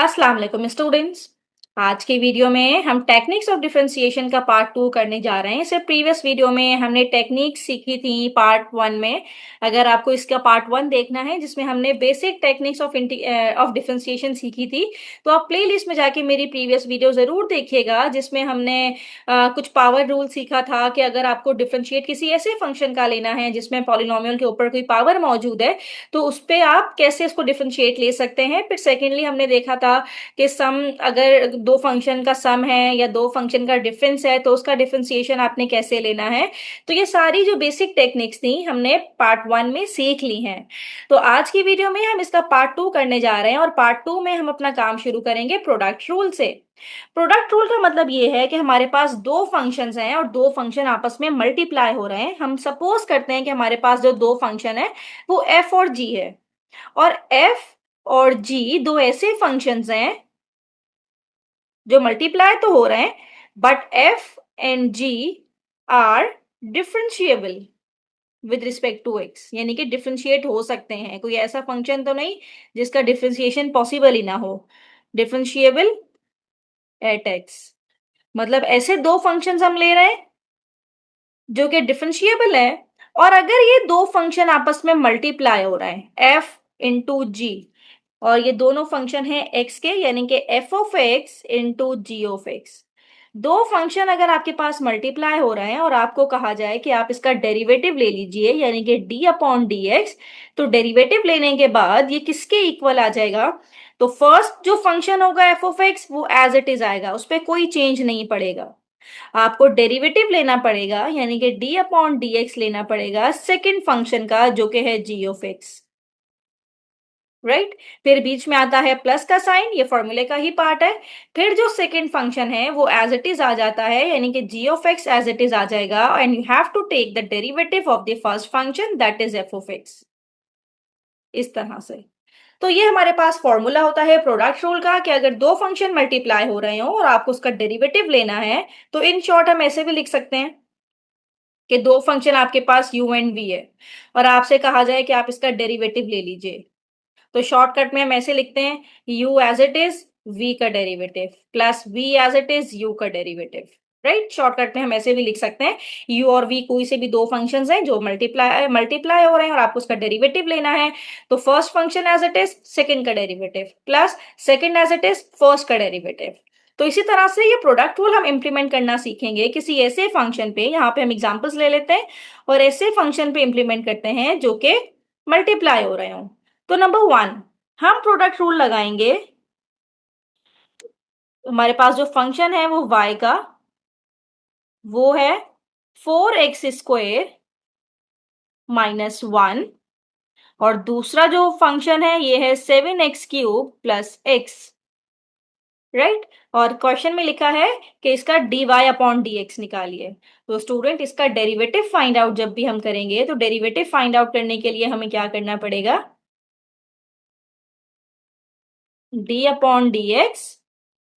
अस्सलाम वालेकुम स्टूडेंट्स। आज के वीडियो में हम टेक्निक्स ऑफ डिफरेंशिएशन का पार्ट 2 करने जा रहे हैं। इससे प्रीवियस वीडियो में हमने टेक्निक सीखी थी पार्ट 1 में। अगर आपको इसका पार्ट 1 देखना है जिसमें हमने बेसिक टेक्निक्स ऑफ डिफरेंशिएशन सीखी थी, तो आप प्लेलिस्ट में जाके मेरी प्रीवियस वीडियो ज़रूर देखिएगा, जिसमें हमने कुछ पावर रूल सीखा था कि अगर आपको डिफरेंशिएट किसी ऐसे फंक्शन का लेना है जिसमें पॉलिनोमियल के ऊपर कोई पावर मौजूद है, तो उस पे आप कैसे इसको डिफरेंशिएट ले सकते हैं। फिर सेकेंडली हमने देखा था कि सम, अगर दो फंक्शन का सम है या दो फंक्शन का डिफरेंस है तो उसका डिफरेंशिएशन आपने कैसे लेना है। तो ये सारी जो बेसिक टेक्निक्स थी हमने पार्ट 1 में सीख ली हैं। तो आज की वीडियो में हम इसका पार्ट 2 करने जा रहे हैं और पार्ट 2 में हम अपना काम शुरू करेंगे प्रोडक्ट रूल से। प्रोडक्ट रूल का मतलब ये है कि हमारे पास दो फंक्शंस हैं और दो फंक्शन आपस में मल्टीप्लाई हो रहे हैं। हम सपोज करते हैं कि हमारे पास जो दो फंक्शन है वो एफ और जी है, और एफ और जी दो ऐसे फंक्शंस हैं जो मल्टीप्लाई तो हो रहे हैं, but F and G are differentiable with respect to x, यानी कि डिफरेंशिएट हो सकते हैं। कोई ऐसा फंक्शन तो नहीं जिसका डिफरेंशिएशन पॉसिबल ही ना हो। डिफरेंशिएबल एट एक्स, मतलब ऐसे दो फंक्शंस हम ले रहे हैं जो कि डिफरेंशिएबल है। और अगर ये दो फंक्शन आपस में मल्टीप्लाई हो रहे हैं एफ इंटू जी, और ये दोनों फंक्शन है एक्स के, यानी कि f of x into g of x. दो फंक्शन अगर आपके पास मल्टीप्लाई हो रहे हैं और आपको कहा जाए कि आप इसका डेरिवेटिव ले लीजिए, यानी कि डी अपॉन डी एक्स, तो डेरिवेटिव लेने के बाद ये किसके इक्वल आ जाएगा। तो फर्स्ट जो फंक्शन होगा एफ ऑफ एक्स वो एज इट इज आएगा, उस पर कोई चेंज नहीं पड़ेगा। आपको डेरिवेटिव लेना पड़ेगा, यानी कि डी अपॉन डी एक्स लेना पड़ेगा सेकेंड फंक्शन का, जो कि है जी ऑफ एक्स। राइट। फिर बीच में आता है प्लस का साइन, ये फॉर्मूले का ही पार्ट है। फिर जो सेकंड फंक्शन है वो एज इट इज आ जाता है, यानी कि g of x as it is आ जाएगा, and you have to take the derivative of the first function that is f of x. इस तरह से। तो ये हमारे पास फॉर्मूला होता है प्रोडक्ट रूल का, कि अगर दो फंक्शन मल्टीप्लाई हो रहे हो और आपको उसका डेरिवेटिव लेना है, तो इन शॉर्ट हम ऐसे भी लिख सकते हैं कि दो फंक्शन आपके पास u एंड v है और आपसे कहा जाए कि आप इसका डेरिवेटिव ले लीजिए, तो शॉर्टकट में हम ऐसे लिखते हैं u as it is v का derivative plus v as it is u का डेरिवेटिव। राइट। शॉर्टकट में हम ऐसे भी लिख सकते हैं u और v कोई से भी दो फंक्शंस हैं जो मल्टीप्लाई हो रहे हैं और आपको उसका डेरिवेटिव लेना है, तो first function as it is second का derivative plus second as it is first का डेरिवेटिव। तो इसी तरह से ये प्रोडक्ट रूल हम इंप्लीमेंट करना सीखेंगे किसी ऐसे फंक्शन पे, यहाँ पे हम एग्जांपल्स ले लेते हैं और ऐसे फंक्शन पे इंप्लीमेंट करते हैं जो कि मल्टीप्लाई हो रहे हो। तो नंबर 1 हम प्रोडक्ट रूल लगाएंगे। हमारे पास जो फंक्शन है वो y का, वो है 4x² माइनस 1, और दूसरा जो फंक्शन है ये है 7x³ प्लस x। राइट। और क्वेश्चन में लिखा है कि इसका dy अपॉन dx निकालिए। तो स्टूडेंट, इसका डेरिवेटिव फाइंड आउट जब भी हम करेंगे तो डेरिवेटिव फाइंड आउट करने के लिए हमें क्या करना पड़ेगा, डी अपॉन डी एक्स।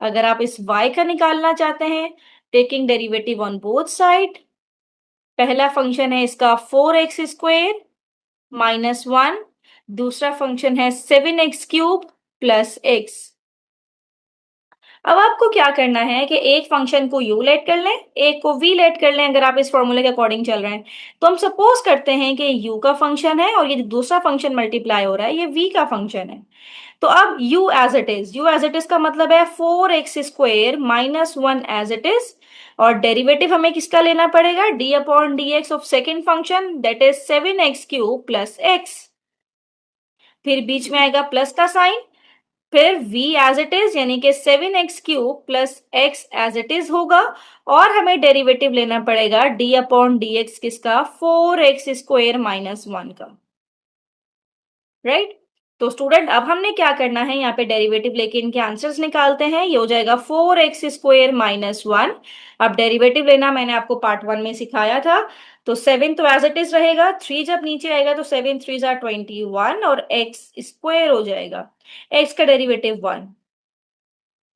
अगर आप इस y का निकालना चाहते हैं, taking derivative on both side. पहला फंक्शन है इसका 4x² माइनस 1, दूसरा फंक्शन है 7x³ प्लस x। अब आपको क्या करना है कि एक फंक्शन को u लेट कर लें, एक को v लेट कर लें। अगर आप इस फॉर्मूले के अकॉर्डिंग चल रहे हैं तो हम सपोज करते हैं कि u का फंक्शन है और ये दूसरा फंक्शन मल्टीप्लाई हो रहा है, ये v का फंक्शन है। तो अब u एज इट इज का मतलब है 4x² minus 1 as it is, और डेरिवेटिव हमें किसका लेना पड़ेगा, d upon d x of second function that is 7x³ plus x। फिर बीच में आएगा प्लस का साइन, फिर v एज इट इज यानी कि 7x³ plus x as it is होगा, और हमें डेरिवेटिव लेना पड़ेगा d अपॉन डी एक्स किसका, 4x² माइनस 1 का। राइट। तो स्टूडेंट, अब हमने क्या करना है, यहाँ पे डेरिवेटिव लेके इनके आंसर्स निकालते हैं। ये हो जाएगा 4x² माइनस 1। अब डेरिवेटिव लेना मैंने आपको पार्ट 1 में सिखाया था। तो 7 तो एज इट इज रहेगा, 3 जब नीचे आएगा तो 7 3 जा 21 और x स्क्वायर हो जाएगा, x का डेरिवेटिव 1।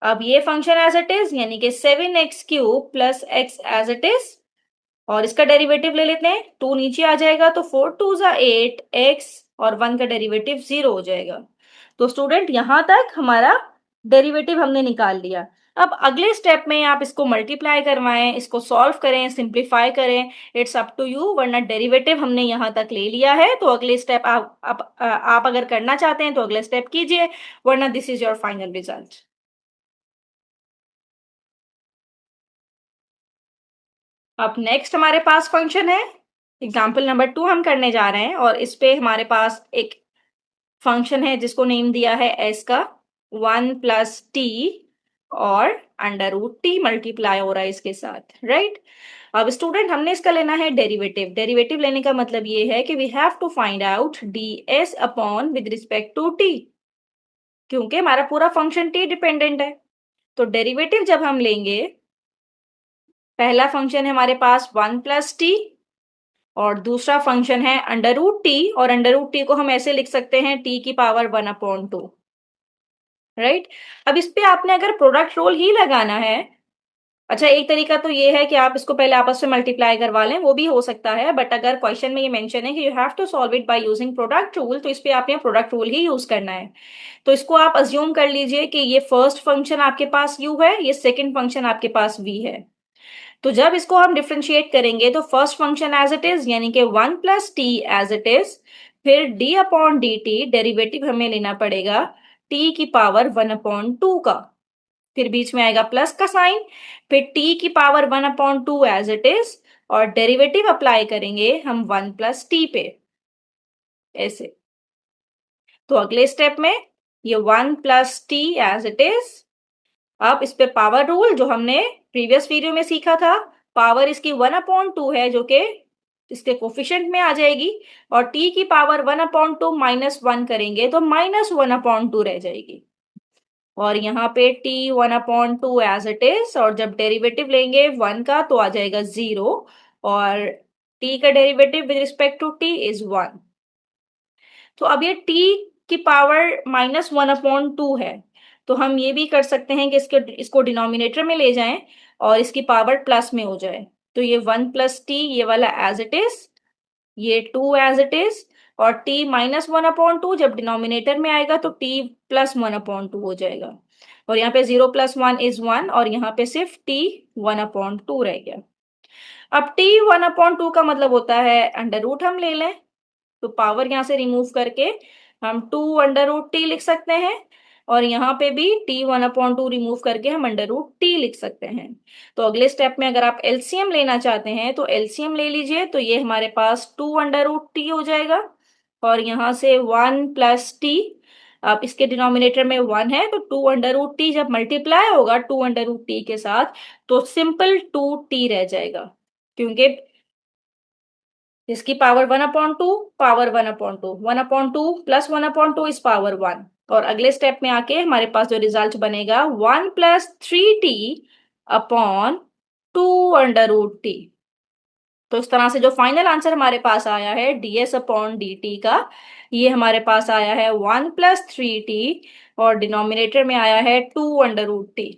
अब ये फंक्शन एज इट इज यानी कि 7x³ plus x as it is, और इसका डेरिवेटिव ले लेते हैं। 2 नीचे आ जाएगा तो 4 2 जा 8 x, और 1 का डेरिवेटिव 0 हो जाएगा। तो स्टूडेंट, यहां तक हमारा डेरिवेटिव हमने निकाल लिया। अब अगले स्टेप में आप इसको मल्टीप्लाई करवाएं, इसको सॉल्व करें, सिंप्लीफाई करें, इट्स अप टू यू, वरना डेरिवेटिव हमने यहाँ तक ले लिया है तो अगले स्टेप आप अगर करना चाहते हैं तो अगले स्टेप कीजिए, वरना this is your final result. अब नेक्स्ट हमारे पास फंक्शन है, एग्जाम्पल नंबर 2 हम करने जा रहे हैं, और इस पे हमारे पास एक फंक्शन है जिसको नेम दिया है एस का, 1 + t, और √t मल्टीप्लाई हो रहा है इसके साथ, राइट। अब स्टूडेंट हमने इसका लेना है डेरिवेटिव। डेरिवेटिव लेने का मतलब ये है कि we have to find out ds upon with respect to t, क्योंकि हमारा पूरा फंक्शन t डिपेंडेंट है। तो डेरिवेटिव जब हम लेंगे, पहला फंक्शन है हमारे पास 1 + t, और दूसरा फंक्शन है √t, और √t को हम ऐसे लिख सकते हैं t की पावर 1/2, राइट। अब इस पे आपने अगर प्रोडक्ट रूल ही लगाना है, अच्छा एक तरीका तो ये है कि आप इसको पहले आपस में मल्टीप्लाई करवा लें, वो भी हो सकता है, बट अगर क्वेश्चन में ये मेंशन है कि you have to solve it by using product rule, तो इस पे आपने प्रोडक्ट रूल ही यूज करना है। तो इसको आप अज्यूम कर लीजिए कि ये फर्स्ट फंक्शन आपके पास u है, ये सेकंड फंक्शन आपके पास v है। तो जब इसको हम डिफ्रेंशिएट करेंगे तो first function as it is, यानी कि 1 + t एज इट इज, फिर d/dt डेरिवेटिव हमें लेना पड़ेगा t की पावर 1/2 का, फिर बीच में आएगा प्लस का साइन, फिर t की पावर 1/2 एज इट इज, और डेरिवेटिव अप्लाई करेंगे हम 1 + t पे, ऐसे। तो अगले स्टेप में ये 1 + t एज इट इज, अब इस पे पावर रूल जो हमने प्रीवियस वीडियो में सीखा था, पावर इसकी 1/2 है जो कि इसके कोफिशिएंट में आ जाएगी, और t की पावर 1/2 -1 करेंगे तो -1/2 रह जाएगी, और यहाँ पे t 1/2 एज इट इज, और जब डेरिवेटिव लेंगे 1 का तो आ जाएगा 0, और t का derivative with respect to t is 1। तो अब ये t की पावर -1/2 है, तो हम ये भी कर सकते हैं कि इसको डिनोमिनेटर में ले जाएं और इसकी पावर प्लस में हो जाए, तो ये 1 + t, ये वाला एज इट इज, ये 2 एज इट इज, और t -1/2 जब डिनोमिनेटर में आएगा तो t +1/2 हो जाएगा, और यहाँ पे 0 + 1 इज 1, और यहाँ पे सिर्फ t 1/2 रह गया। अब t 1/2 का मतलब होता है अंडर रूट हम ले लें, तो पावर यहाँ से रिमूव करके हम 2 √t लिख सकते हैं, और यहाँ पे भी t 1/2 रिमूव करके हम √t लिख सकते हैं। तो अगले स्टेप में अगर आप एलसीएम लेना चाहते हैं तो एलसीएम ले लीजिए, तो ये हमारे पास 2 √t हो जाएगा, और यहाँ से 1 + t, अब इसके डिनोमिनेटर में 1 है तो 2 √t जब मल्टीप्लाई होगा 2 √t के साथ तो सिंपल 2t रह जाएगा, क्योंकि इसकी पावर 1/2, पावर 1/2, 1/2 + 1/2 इज पावर 1, और अगले स्टेप में आके हमारे पास जो रिजल्ट बनेगा 1 + 3t अपॉन 2 √t। तो इस तरह से जो फाइनल आंसर हमारे पास आया है ds/dt का, ये हमारे पास आया है 1 + 3t, और डिनोमिनेटर में आया है 2 √t।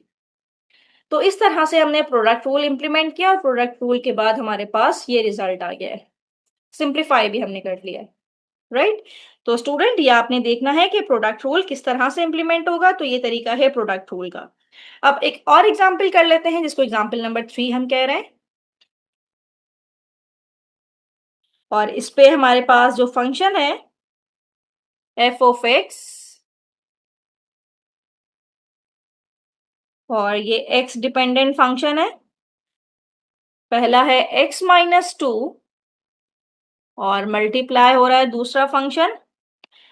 तो इस तरह से हमने प्रोडक्ट रूल इंप्लीमेंट किया, और प्रोडक्ट रूल के बाद हमारे पास ये रिजल्ट आ गया है, सिंप्लीफाई भी हमने कर लिया है, राइट। तो स्टूडेंट ये आपने देखना है कि प्रोडक्ट रूल किस तरह से इंप्लीमेंट होगा, तो ये तरीका है प्रोडक्ट रूल का। अब एक और एग्जाम्पल कर लेते हैं जिसको एग्जाम्पल नंबर 3 हम कह रहे हैं, और इस पे हमारे पास जो फंक्शन है f(x), और ये x डिपेंडेंट फंक्शन है, पहला है x-2, और मल्टीप्लाई हो रहा है दूसरा फंक्शन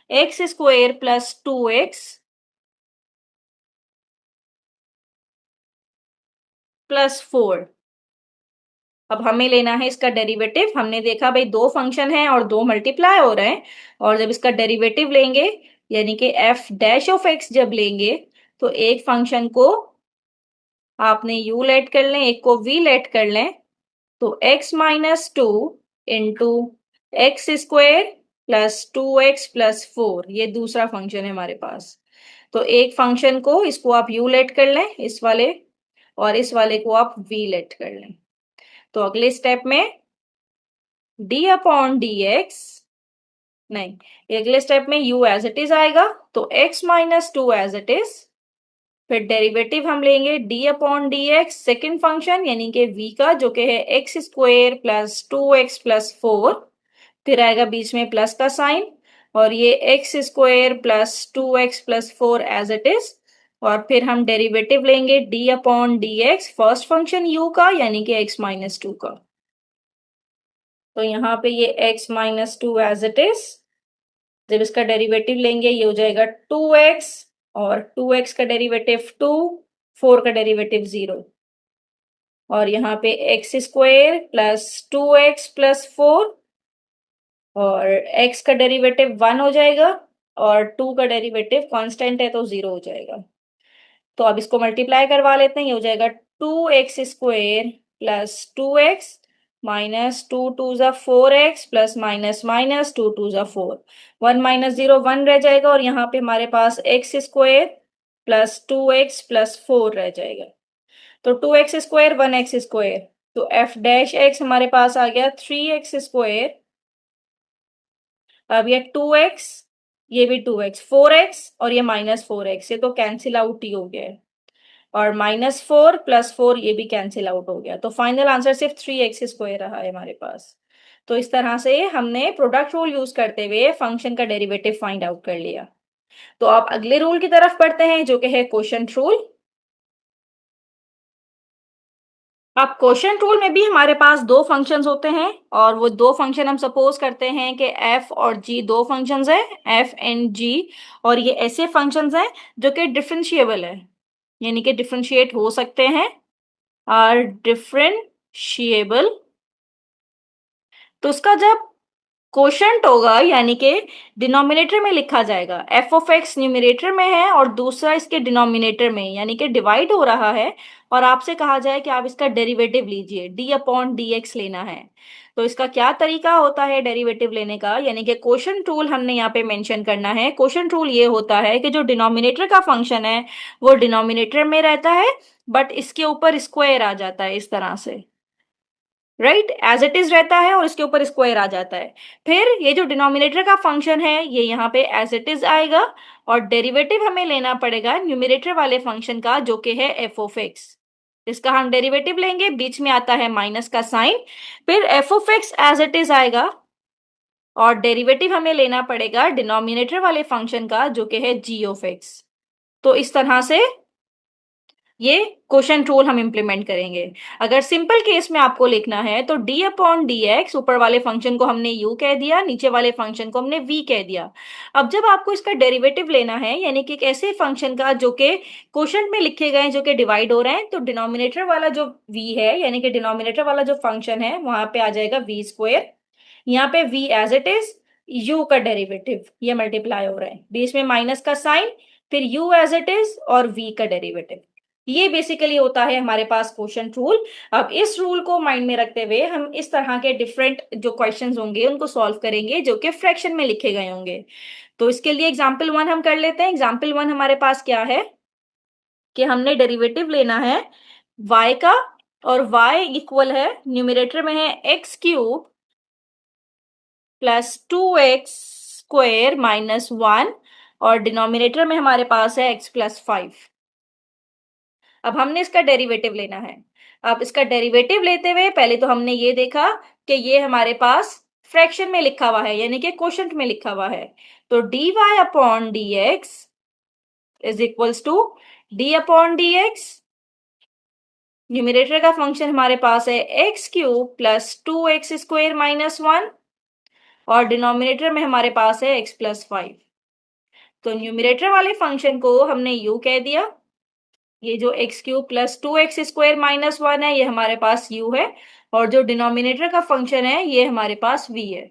x² + 2x + 4। अब हमें लेना है इसका डेरिवेटिव। हमने देखा भाई दो फंक्शन है और दो मल्टीप्लाई हो रहे हैं, और जब इसका डेरिवेटिव लेंगे यानी कि f' जब लेंगे तो एक फंक्शन को आपने u लेट कर लें, एक को v लेट कर लें, तो x-2 इंटू x² + 2x + 4, ये दूसरा फंक्शन है हमारे पास। तो एक फंक्शन को इसको आप u लेट कर लें, इस वाले, और इस वाले को आप v लेट कर लें। तो अगले स्टेप में d/dx, नहीं, अगले स्टेप में u एज इट इज आएगा, तो x-2 एज इट इज, फिर डेरिवेटिव हम लेंगे d upon d x second function यानी कि v का, जो कि है x square plus 2x plus 4। फिर आएगा बीच में प्लस का साइन, और ये x square plus 2x plus 4 as it is. और फिर हम डेरिवेटिव लेंगे d upon d x first function u का यानी कि x माइनस 2 का। तो यहाँ पे ये x minus 2 as it is. जब इसका डेरिवेटिव लेंगे ये हो जाएगा 2x, और 2x का डेरिवेटिव 2, 4 का डेरिवेटिव 0। और यहाँ पे x square plus 2x plus 4, और x का डेरिवेटिव 1 हो जाएगा, और 2 का डेरिवेटिव कांस्टेंट है तो 0 हो जाएगा। तो अब इसको मल्टीप्लाई करवा लेते हैं, ये हो जाएगा 2x square plus 2x minus 2 2 4x plus minus minus 2 2 4, 1 minus 0 1 रह जाएगा, और यहाँ पे हमारे पास x square plus 2x plus 4 रह जाएगा। तो 2x स्क्वायर 1x स्क्वायर, तो एफ डैश एक्स हमारे पास आ गया 3x स्क्वायर। अब ये 2x, ये भी 2x, 4x और ये माइनस 4x, ये तो कैंसिल आउट ही हो गया है। और -4 प्लस 4 ये भी कैंसिल आउट हो गया, तो फाइनल आंसर सिर्फ 3x स्क्वायर रहा है हमारे पास। तो इस तरह से हमने प्रोडक्ट रूल यूज करते हुए फंक्शन का डेरिवेटिव फाइंड आउट कर लिया। तो आप अगले रूल की तरफ पढ़ते हैं जो कि है क्वोशंट रूल। अब क्वोशंट रूल में भी हमारे पास दो फंक्शंस होते हैं, और वो दो फंक्शन हम सपोज करते हैं कि f और g दो फंक्शंस हैं, f एंड g। और ये ऐसे फंक्शंस हैं जो कि डिफरेंशिएबल है, यानी कि डिफरेंशिएट हो सकते हैं, आर डिफरेंशिएबल। तो उसका जब कोशंट होगा यानी कि डिनोमिनेटर में लिखा जाएगा, एफ ऑफ एक्स न्यूमिनेटर में है और दूसरा इसके डिनोमिनेटर में यानी कि डिवाइड हो रहा है, और आपसे कहा जाए कि आप इसका डेरिवेटिव लीजिए, डी अपॉन डी एक्स लेना है। तो इसका क्या तरीका होता है डेरिवेटिव लेने का, यानी कि कोशंट रूल हमने यहाँ पे मेंशन करना है। कोशंट रूल ये होता है कि जो डिनोमिनेटर का फंक्शन है वो डिनोमिनेटर में रहता है, बट इसके ऊपर स्क्वायर आ जाता है इस तरह से, राइट, एज इट इज रहता है और इसके ऊपर स्क्वायर आ जाता है। फिर ये जो डिनोमिनेटर का फंक्शन है ये यहाँ पे एज इट इज आएगा, और डेरिवेटिव हमें लेना पड़ेगा न्यूमिनेटर वाले फंक्शन का जो कि है एफ ऑफ एक्स। इसका हम डेरिवेटिव लेंगे, बीच में आता है माइनस का साइन, फिर f of x as it is आएगा, और डेरिवेटिव हमें लेना पड़ेगा डिनोमिनेटर वाले फंक्शन का जो कि है जी ऑफ एक्स। तो इस तरह से ये क्वेश्चन रूल हम इंप्लीमेंट करेंगे। अगर सिंपल केस में आपको लिखना है तो डी अपॉन डी एक्स, ऊपर वाले फंक्शन को हमने u कह दिया, नीचे वाले फंक्शन को हमने v कह दिया। अब जब आपको इसका डेरिवेटिव लेना है यानी कि एक ऐसे फंक्शन का जो कि क्वोशंट में लिखे गए हैं जो कि डिवाइड हो रहे हैं, तो डिनोमिनेटर वाला जो v है यानी कि डिनोमिनेटर वाला जो फंक्शन है वहां पे आ जाएगा v स्क्वायर। यहाँ पे v as it is, u का डेरिवेटिव ये मल्टीप्लाई हो रहा है, बीच में माइनस का साइन, फिर u एज इट इज और v का डेरिवेटिव। ये बेसिकली होता है हमारे पास क्वोशंट रूल। अब इस रूल को माइंड में रखते हुए हम इस तरह के डिफरेंट जो क्वेश्चंस होंगे उनको सॉल्व करेंगे जो कि फ्रैक्शन में लिखे गए होंगे। तो इसके लिए एग्जाम्पल 1 हम कर लेते हैं। एग्जाम्पल 1 हमारे पास क्या है कि हमने डेरिवेटिव लेना है y का, और y इक्वल है, न्यूमिनेटर में है x cube plus 2x square minus 1, और डिनोमिनेटर में हमारे पास है x प्लस 5। अब हमने इसका डेरिवेटिव लेना है। अब इसका डेरिवेटिव लेते हुए पहले तो हमने ये देखा कि ये हमारे पास फ्रैक्शन में लिखा हुआ है यानी कि क्वोशंट में लिखा हुआ है। तो dy upon d x is equals to d upon d x, numerator का फंक्शन हमारे पास है x cube plus 2x square minus 1, और डिनोमिनेटर में हमारे पास है x प्लस 5। तो न्यूमिनेटर वाले फंक्शन को हमने u कह दिया, ये जो x cube plus 2x square minus 1 है ये हमारे पास u है, और जो डिनोमिनेटर का फंक्शन है ये हमारे पास v है।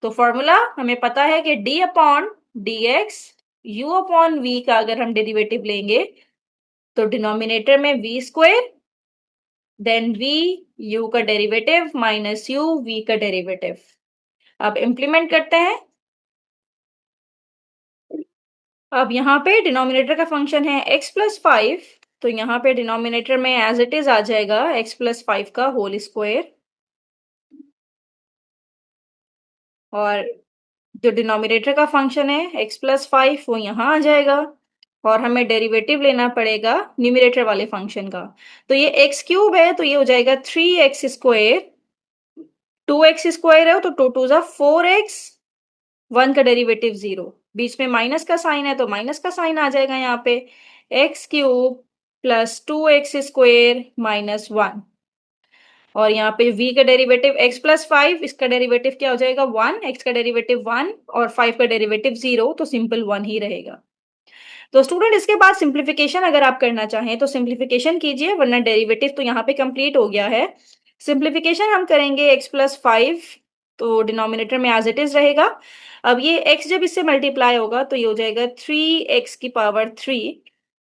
तो फॉर्मूला हमें पता है कि d upon d x you upon v का अगर हम डेरिवेटिव लेंगे तो डिनोमिनेटर में v square, then v, u का डेरिवेटिव माइनस u, v का डेरिवेटिव। अब इम्प्लीमेंट करते हैं। अब यहाँ पे डिनोमिनेटर का फंक्शन है x प्लस 5, तो यहाँ पे डिनोमिनेटर में एज इट इज आ जाएगा x प्लस 5 का होल स्क्वायर, और जो डिनोमिनेटर का फंक्शन है x प्लस 5 वो यहाँ आ जाएगा, और हमें डेरिवेटिव लेना पड़ेगा न्यूमरेटर वाले फंक्शन का। तो ये एक्स क्यूब है तो ये हो जाएगा 3x²। 2x² है तो 2 2 = 4x, 1 का डेरिवेटिव 0। बीच में माइनस का साइन है तो माइनस का साइन आ जाएगा यहाँ पे। x³ + 2x² - 1। और यहाँ पे v का डेरिवेटिव x + 5, इसका डेरिवेटिव क्या हो जाएगा 1, x का डेरिवेटिव 1 और 5 का डेरिवेटिव 0, तो सिंपल 1 ही रहेगा। तो स्टूडेंट इसके बाद सिंप्लीफिकेशन अगर आप करना चाहें तो सिंप्लीफिकेशन कीजिए, वरना डेरिवेटिव तो यहाँ पे कंप्लीट हो गया है। सिंप्लीफिकेशन हम करेंगे x + 5, तो डिनोमिनेटर में एज इट इज रहेगा। अब ये x जब इससे मल्टीप्लाई होगा तो ये हो जाएगा 3x⁻³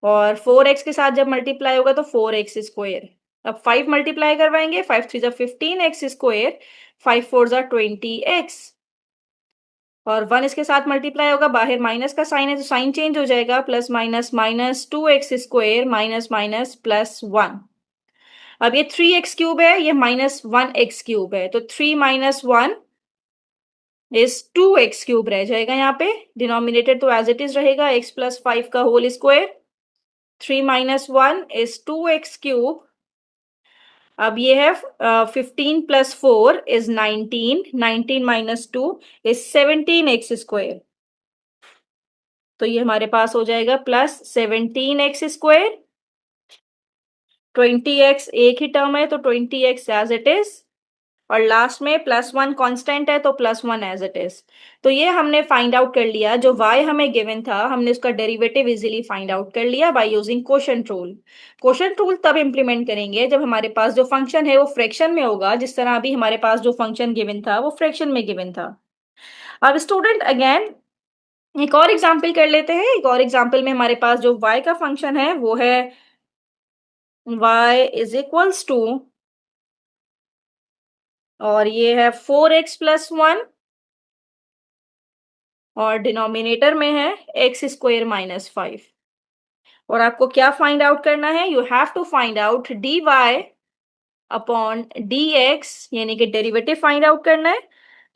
और 4x के साथ जब मल्टीप्लाई होगा तो 4x²। अब 5 मल्टीप्लाई करवाएंगे, 5 3 = 15x², 5 4 = 20x और 1 इसके साथ मल्टीप्लाई होगा, बाहर माइनस का साइन है तो साइन चेंज हो जाएगा, plus minus minus 2x² minus minus plus 1। अब ये 3x³ है, ये -1x³ है, तो 3 - 1 इज 2x³ रह जाएगा यहाँ पे। डिनोमिनेटर तो एज इट इज रहेगा, x + 5 का होल स्क्वायर। 3 - 1 is 2x³। अब ये है 15 + 4 इज 19, 19 - 2 इज 17x²। तो ये हमारे पास हो जाएगा +17x²। 20x एक ही टर्म है तो 20x एज इट इज, और लास्ट में +1 कांस्टेंट है तो +1 एज इट इज। तो ये हमने फाइंड आउट कर लिया, जो y हमें गिवन था हमने उसका डेरिवेटिव इजीली फाइंड आउट कर लिया by using quotient rule. Quotient rule तब इंप्लीमेंट करेंगे जब हमारे पास जो फंक्शन है वो फ्रैक्शन में होगा, जिस तरह अभी हमारे पास जो फंक्शन गिवन था वो फ्रैक्शन में गिवन था। अब स्टूडेंट अगेन एक और एग्जाम्पल कर लेते हैं। एक और एग्जाम्पल में हमारे पास जो y का फंक्शन है वो है y = और ये है 4x + 1 और डिनोमिनेटर में है x² - 5। और आपको क्या फाइंड आउट करना है, you have to find out dy/dx, यानी कि डेरिवेटिव फाइंड आउट करना है।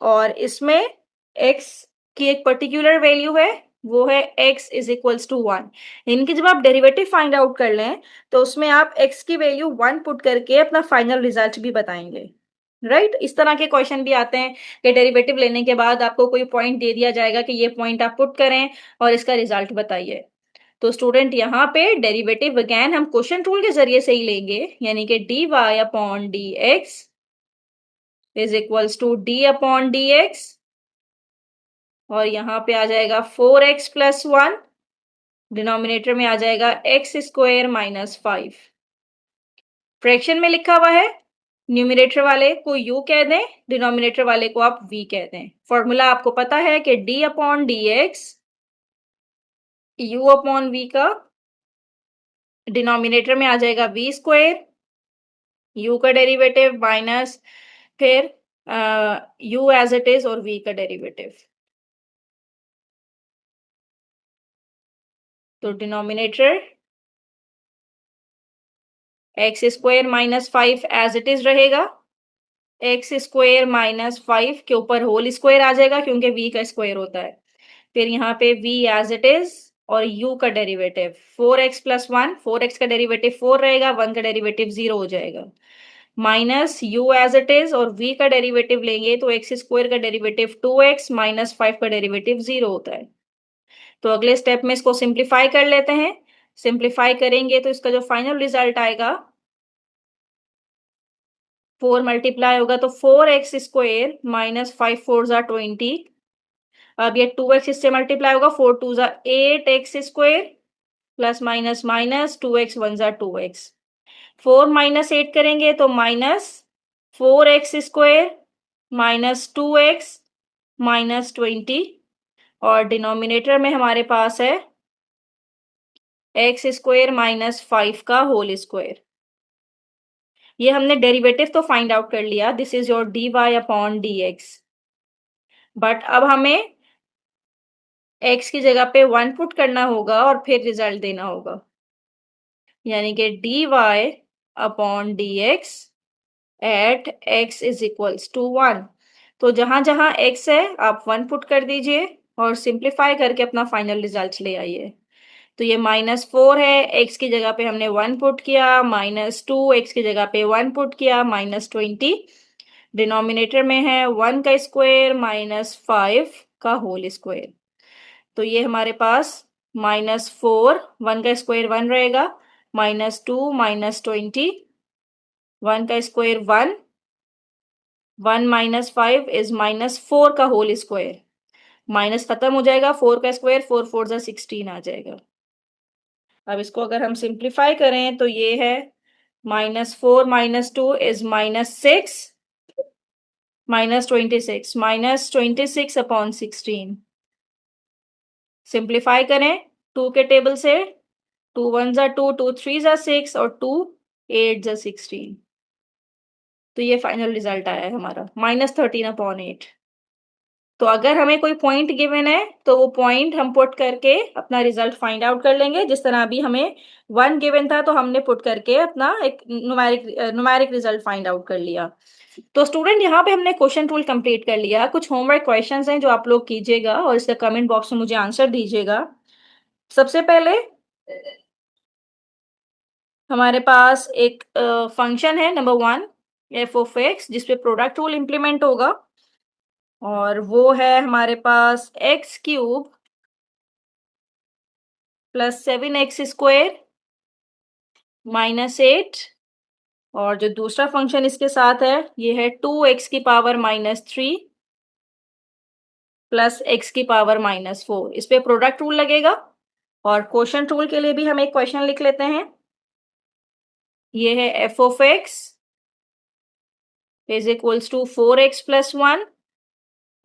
और इसमें x की एक पर्टिकुलर वैल्यू है, वो है x = 1। यानी कि जब आप डेरिवेटिव फाइंड आउट कर लें तो उसमें आप x की वैल्यू 1 पुट करके अपना फाइनल रिजल्ट भी बताएंगे। राइट, इस तरह के क्वेश्चन भी आते हैं कि डेरिवेटिव लेने के बाद आपको कोई पॉइंट दे दिया जाएगा कि ये पॉइंट आप पुट करें और इसका रिजल्ट बताइए। तो स्टूडेंट यहाँ पे डेरिवेटिव अगेन हम क्वेश्चन रूल के जरिए से ही लेंगे, यानी कि dy/dx = d/dx और यहाँ पे आ जाएगा 4x + 1, डिनोमिनेटर में आ जाएगा x² - 5। फ्रैक्शन में लिखा हुआ है, न्यूमरेटर वाले को u कह दें, डिनोमिनेटर वाले को आप v कह दें। फॉर्मूला आपको पता है कि d/dx u/v का डिनोमिनेटर में आ जाएगा v², u का डेरिवेटिव माइनस फिर u एज इट इज और v का डेरिवेटिव। तो denominator x² - 5 as it is रहेगा, x² - 5 के ऊपर होल स्क्वायर आ जाएगा क्योंकि v का स्क्वायर होता है। फिर यहाँ पे v एज इट इज और u का डेरिवेटिव 4x + 1, 4x का डेरिवेटिव 4 रहेगा, 1 का डेरिवेटिव 0 हो जाएगा, minus u as it is और v का डेरिवेटिव लेंगे तो x² का डेरिवेटिव 2x - 5 का डेरिवेटिव 0 होता है। तो अगले स्टेप में इसको सिंप्लीफाई कर लेते हैं। सिंप्लीफाई करेंगे तो इसका जो फाइनल रिजल्ट आएगा 4 मल्टीप्लाई होगा तो 4x² - 5 4 = 20। अब ये 2x इससे मल्टीप्लाई होगा, 4 2 = 8x² plus minus minus 2x 1 = 2x। 4 - 8 करेंगे तो -4x² - 2x -20 और डिनोमिनेटर में हमारे पास है x² - 5 का होल स्क्वायर। ये हमने डेरिवेटिव तो फाइंड आउट कर लिया, this is your dy/dx। But अब हमें x की जगह पे 1 पुट करना होगा और फिर रिजल्ट देना होगा, यानी कि dy/dx एट x = 1। तो जहां जहां x है आप 1 पुट कर दीजिए और सिंप्लीफाई करके अपना फाइनल रिजल्ट ले आइए। तो ये -4 है, x की जगह पे हमने 1 पुट किया, -2 x की जगह पे 1 पुट किया, -20 डिनोमिनेटर में है 1 का स्क्वायर -5 का होल स्क्वायर। तो ये हमारे पास -4, 1 का स्क्वायर 1 रहेगा, -2 -20, 1 का स्क्वायर 1, 1 -5 इज -4 का होल स्क्वायर। माइनस खत्म हो जाएगा, 4 का स्क्वायर 4 4 जा 16 आ जाएगा। अब इसको अगर हम सिंप्लीफाई करें तो ये है -4 -2 इज -6, -26, -26 अपॉन 16। सिंप्लीफाई करें 2 के टेबल से, 2 1 जा 2, 2 3 जा 6 और 2 8 जा 16। तो ये फाइनल रिजल्ट आया है हमारा -13 अपॉन 8। तो अगर हमें कोई पॉइंट गिवन है तो वो पॉइंट हम पुट करके अपना रिजल्ट फाइंड आउट कर लेंगे। जिस तरह अभी हमें 1 गिवन था तो हमने पुट करके अपना एक न्यूमेरिक रिजल्ट फाइंड आउट कर लिया। तो स्टूडेंट यहाँ पे हमने क्वेश्चन टूल कंप्लीट कर लिया। कुछ होमवर्क क्वेश्चंस हैं जो आप लोग कीजिएगा और इसका कमेंट बॉक्स में मुझे आंसर दीजिएगा। सबसे पहले हमारे पास एक फंक्शन है नंबर 1 f(x) जिसपे प्रोडक्ट रूल इंप्लीमेंट होगा और वो है हमारे पास x³ प्लस 7x² -8 और जो दूसरा फंक्शन इसके साथ है ये है 2x की पावर -3 प्लस x की पावर -4। इस पे प्रोडक्ट रूल लगेगा और क्वोशंट रूल के लिए भी हम एक क्वेश्चन लिख लेते हैं। ये है f(x) is equals to 4x plus 1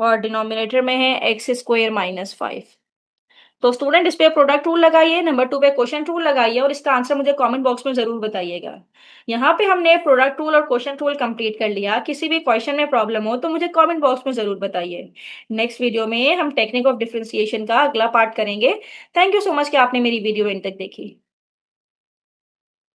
और डिनोमिनेटर में है x² -5। तो स्टूडेंट इस पे प्रोडक्ट रूल लगाइए, नंबर 2 पे क्वोशंट रूल लगाइए और इसका आंसर मुझे कमेंट बॉक्स में जरूर बताइएगा। यहाँ पे हमने प्रोडक्ट रूल और क्वोशंट रूल कंप्लीट कर लिया। किसी भी क्वेश्चन में प्रॉब्लम हो तो मुझे कमेंट बॉक्स में जरूर बताइए। नेक्स्ट वीडियो में हम टेक्निक ऑफ डिफरेंशिएशन का अगला पार्ट करेंगे। थैंक यू सो मच कि आपने मेरी वीडियो एंड तक देखी।